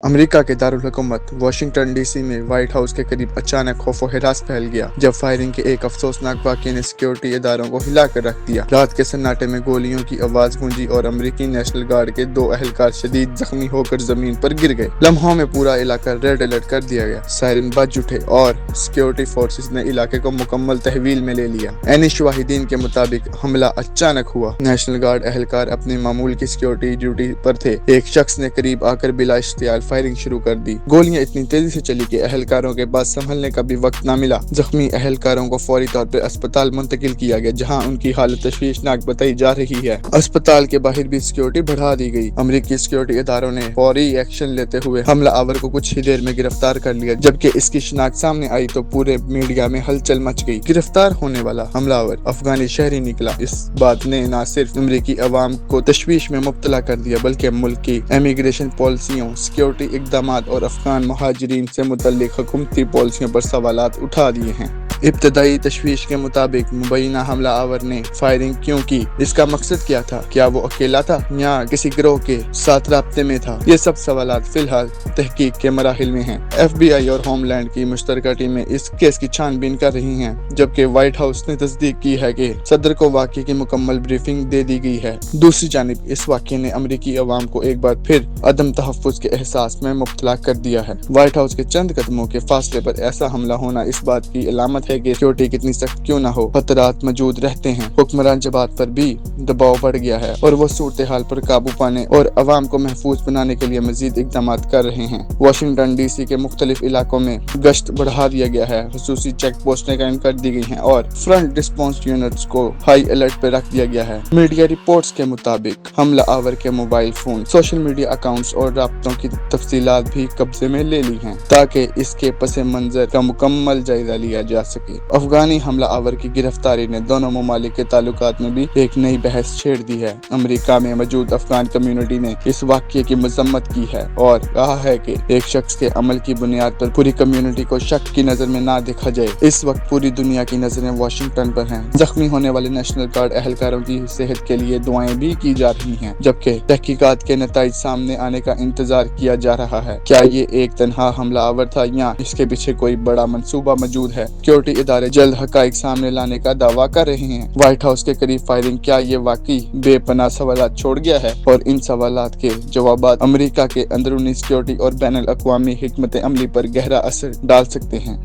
America के दारुल हुकूमत Washington DC में व्हाइट हाउस के करीब अचानक खौफ व हिरास फैल गया जब फायरिंग के एक अफसोसनाक वाक़ये ने सिक्योरिटी इदारों को हिला कर रख दिया। रात के सन्नाटे में गोलियों की आवाज गूंजी और अमेरिकी नेशनल गार्ड के 2 एहलकार शदीद जख्मी होकर जमीन पर गिर गए। लम्हों में पूरा इलाका रेड अलर्ट कर दिया गया। सायरन बज उठे और सिक्योरिटी फोर्सेस ने इलाके को मुकम्मल तहवील में ले लिया। एनी शवाहिदीन के मुताबिक हमला अचानक हुआ। नेशनल गार्ड एहलकार अपने मामूल की सिक्योरिटी ड्यूटी पर थे। एक शख्स ने करीब आकर बिला इश्तियाल फायरिंग शुरू कर दी। गोलियां इतनी तेजी से चली कि एहलकारों के पास संभलने का भी वक्त न मिला। जख्मी एहलकारों को फौरी तौर पर अस्पताल मुंतकिल किया गया जहां उनकी हालत तशवीशनाक बताई जा रही है। अस्पताल के बाहर भी सिक्योरिटी बढ़ा दी गई। अमेरिकी सिक्योरिटी इदारों ने फौरी एक्शन लेते हुए हमला आवर को कुछ ही देर में गिरफ्तार कर लिया। जबकि इसकी शिनाख्त सामने आई तो पूरे मीडिया में हलचल मच गई। गिरफ्तार होने वाला हमलावर अफगानी शहरी निकला। इस बात ने न सिर्फ अमेरिकी अवाम को तशवीश में मुब्तला कर दिया बल्कि मुल्क की इमिग्रेशन पॉलिसियों, सिक्योरिटी इक़दामात और अफगान मुहाजिरीन से मुतल्लिक हुकूमती पॉलिसियों पर सवालात उठा दिए हैं। इब्तदाई तशवीश के मुताबिक मुबैना हमला आवर ने फायरिंग क्यों की, इसका मकसद क्या था, क्या वो अकेला था या किसी गिरोह के साथ राब्ते में था, ये सब सवालात फिलहाल तहकीक के मराहिल में हैं। FBI और होमलैंड की मुश्तरका टीमें इस केस की छानबीन कर रही हैं जबकि व्हाइट हाउस ने तस्दीक की है कि सदर को वाक़ये की मुकम्मल ब्रीफिंग दे दी गई है। दूसरी जानिब इस वाक़ये ने अमरीकी अवाम को एक बार फिर अदम तहफ़्फ़ुज़ के एहसास में मुब्तला कर दिया है। व्हाइट हाउस के चंद कदमों के फासले पर ऐसा हमला होना इस बात की अलामत है कि सिक्योरिटी कितनी सख्त क्यों ना हो, खतरात मौजूद रहते हैं। हुक्मरान जमात पर भी दबाव बढ़ गया है और वो सूरत हाल पर काबू पाने और अवाम को महफूज बनाने के लिए मजीद इक़दाम कर रहे हैं। वाशिंगटन डीसी के मुख्तलिफ इलाकों में गश्त बढ़ा दिया गया है, खसूसी चेक पोस्टें कायम कर दी गई हैं और फ्रंट रिस्पॉन्स यूनिट्स को हाई अलर्ट पर रख दिया गया है। मीडिया रिपोर्ट्स के मुताबिक हमला आवर के mobile phone, social media accounts और राब्तों की तफसीलात भी कब्जे में ले ली हैं ताकि इसके पस मंजर का मुकम्मल जायजा लिया जा सके। अफगानी हमला आवर की गिरफ्तारी ने दोनों ममालिक के ताल्लुकात में भी एक नई बहस छेड़ दी है। अमेरिका में मौजूद अफगान कम्युनिटी ने इस वाक़ये की मजम्मत की है और कहा है कि एक शख्स के अमल की बुनियाद पर पूरी कम्युनिटी को शक की नजर में ना देखा जाए। इस वक्त पूरी दुनिया की नजरें वाशिंगटन पर हैं। जख्मी होने वाले नेशनल गार्ड एहलकारों की सेहत के लिए दुआएं भी की जा रही हैं जबकि तहकीकात के नताइज सामने आने का इंतजार किया जा रहा है। क्या ये एक तनहा हमला आवर था या इसके पीछे कोई बड़ा मंसूबा मौजूद है? सिक्योरिटी इदारे जल्द हकाइक सामने लाने का दावा कर रहे हैं। व्हाइट हाउस के करीब फायरिंग क्या ये वाकई बेपनाह सवालात छोड़ गया है? और इन सवालात के जवाबात अमेरिका के अंदरूनी सिक्योरिटी और बैनुल अक़वामी हिकमत अमली पर गहरा असर डाल सकते हैं।